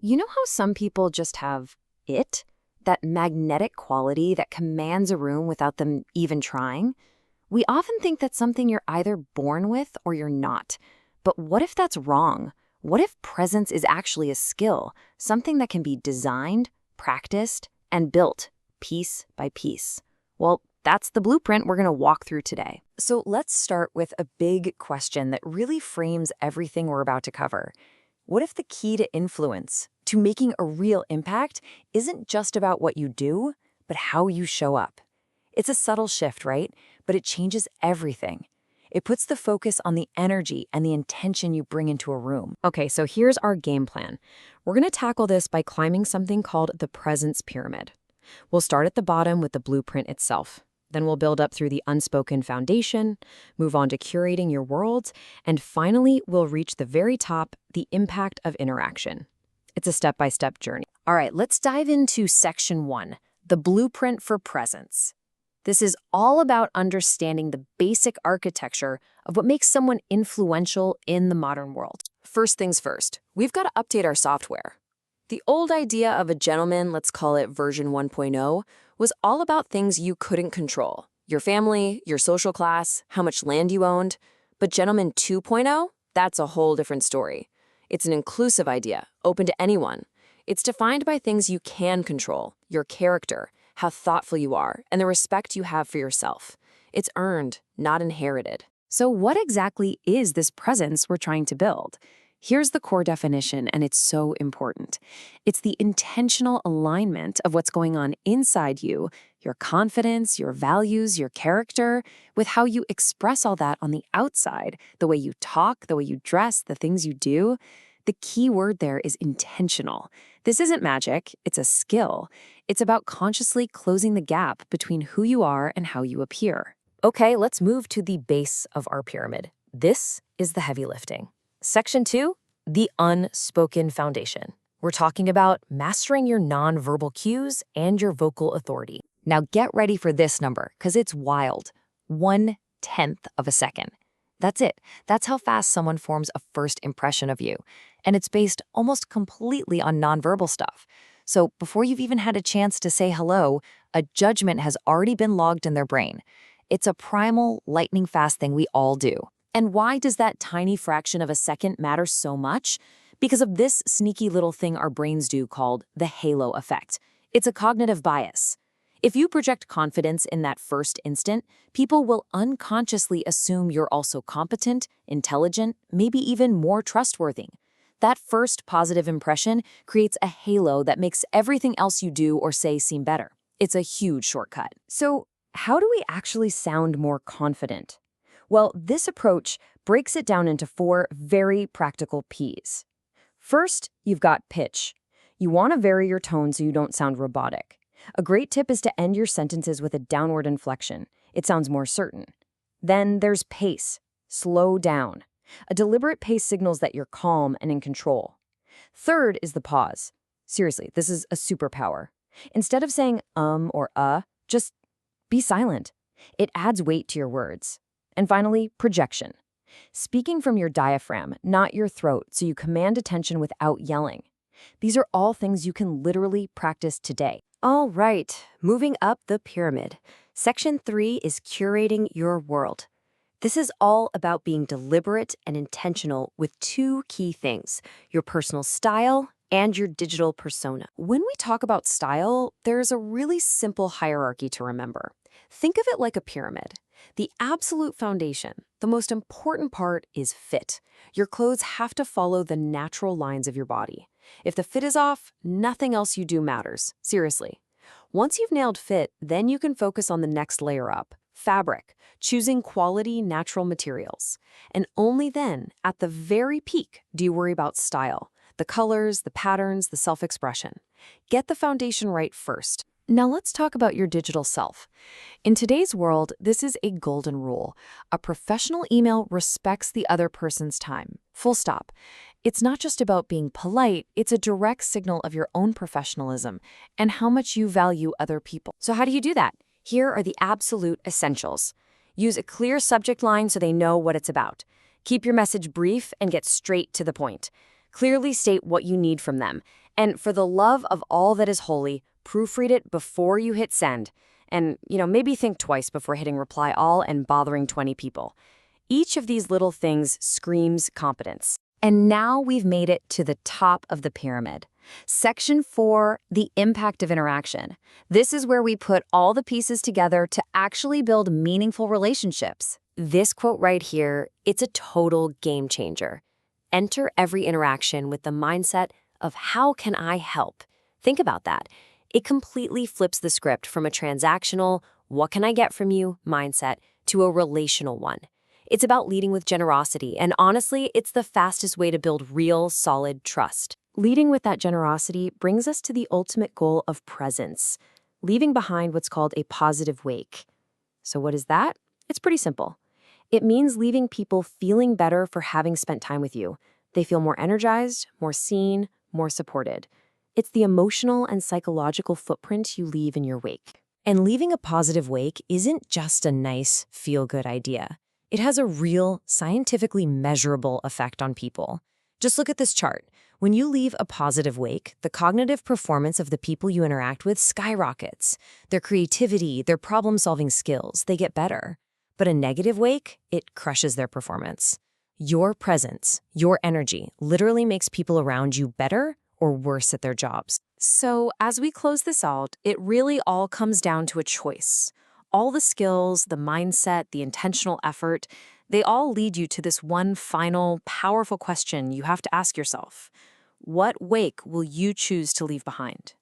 You know how some people just have it? That magnetic quality that commands a room without them even trying? We often think that's something you're either born with or you're not. But what if that's wrong? What if presence is actually a skill, something that can be designed, practiced, and built piece by piece? Well, that's the blueprint we're going to walk through today. So let's start with a big question that really frames everything we're about to cover. What if the key to influence, to making a real impact, isn't just about what you do, but how you show up? It's a subtle shift, right? But it changes everything. It puts the focus on the energy and the intention you bring into a room. Okay, so here's our game plan. We're going to tackle this by climbing something called the presence pyramid. We'll start at the bottom with the blueprint itself. Then we'll build up through the unspoken foundation, move on to curating your world, and finally, we'll reach the very top, the impact of interaction. It's a step-by-step journey. All right, let's dive into section 1, the blueprint for presence. This is all about understanding the basic architecture of what makes someone influential in the modern world. First things first, we've got to update our software. The old idea of a gentleman, let's call it version 1.0, was all about things you couldn't control. Your family, your social class, how much land you owned. But Gentleman 2.0, that's a whole different story. It's an inclusive idea, open to anyone. It's defined by things you can control, your character, how thoughtful you are, and the respect you have for yourself. It's earned, not inherited. So what exactly is this presence we're trying to build? Here's the core definition, and it's so important. It's the intentional alignment of what's going on inside you, your confidence, your values, your character, with how you express all that on the outside, the way you talk, the way you dress, the things you do. The key word there is intentional. This isn't magic, it's a skill. It's about consciously closing the gap between who you are and how you appear. Okay, let's move to the base of our pyramid. This is the heavy lifting. Section 2, the unspoken foundation. We're talking about mastering your nonverbal cues and your vocal authority. Now get ready for this number, because it's wild. 1/10 of a second. That's it. That's how fast someone forms a first impression of you. And it's based almost completely on nonverbal stuff. So before you've even had a chance to say hello, a judgment has already been logged in their brain. It's a primal, lightning-fast thing we all do. And why does that tiny fraction of a second matter so much? Because of this sneaky little thing our brains do called the halo effect. It's a cognitive bias. If you project confidence in that first instant, people will unconsciously assume you're also competent, intelligent, maybe even more trustworthy. That first positive impression creates a halo that makes everything else you do or say seem better. It's a huge shortcut. So, how do we actually sound more confident? Well, this approach breaks it down into 4 very practical P's. First, you've got pitch. You want to vary your tone so you don't sound robotic. A great tip is to end your sentences with a downward inflection. It sounds more certain. Then there's pace. Slow down. A deliberate pace signals that you're calm and in control. Third is the pause. Seriously, this is a superpower. Instead of saying or just be silent. It adds weight to your words. And finally, projection. Speaking from your diaphragm, not your throat, so you command attention without yelling. These are all things you can literally practice today. All right, moving up the pyramid. Section 3 is curating your world. This is all about being deliberate and intentional with 2 key things, your personal style and your digital persona. When we talk about style, there's a really simple hierarchy to remember. Think of it like a pyramid. The absolute foundation, the most important part, is fit. Your clothes have to follow the natural lines of your body. If the fit is off, nothing else you do matters. Seriously. Once you've nailed fit, then you can focus on the next layer up, fabric, choosing quality natural materials. And only then, at the very peak, do you worry about style, the colors, the patterns, the self-expression. Get the foundation right first. Now let's talk about your digital self. In today's world, this is a golden rule. A professional email respects the other person's time. Full stop. It's not just about being polite, it's a direct signal of your own professionalism and how much you value other people. So how do you do that? Here are the absolute essentials. Use a clear subject line so they know what it's about. Keep your message brief and get straight to the point. Clearly state what you need from them. And for the love of all that is holy, proofread it before you hit send. And, maybe think twice before hitting reply all and bothering 20 people. Each of these little things screams competence. And now we've made it to the top of the pyramid. Section 4, the impact of interaction. This is where we put all the pieces together to actually build meaningful relationships. This quote right here, it's a total game changer. Enter every interaction with the mindset of how can I help? Think about that. It completely flips the script from a transactional, what can I get from you mindset to a relational one. It's about leading with generosity, and honestly, it's the fastest way to build real, solid trust. Leading with that generosity brings us to the ultimate goal of presence, leaving behind what's called a positive wake. So what is that? It's pretty simple. It means leaving people feeling better for having spent time with you. They feel more energized, more seen, more supported. It's the emotional and psychological footprint you leave in your wake. And leaving a positive wake isn't just a nice, feel-good idea. It has a real, scientifically measurable effect on people. Just look at this chart. When you leave a positive wake, the cognitive performance of the people you interact with skyrockets. Their creativity, their problem-solving skills, they get better. But a negative wake, it crushes their performance. Your presence, your energy, literally makes people around you better or worse at their jobs. So as we close this out, it really all comes down to a choice. All the skills, the mindset, the intentional effort, they all lead you to this one final, powerful question you have to ask yourself. What wake will you choose to leave behind?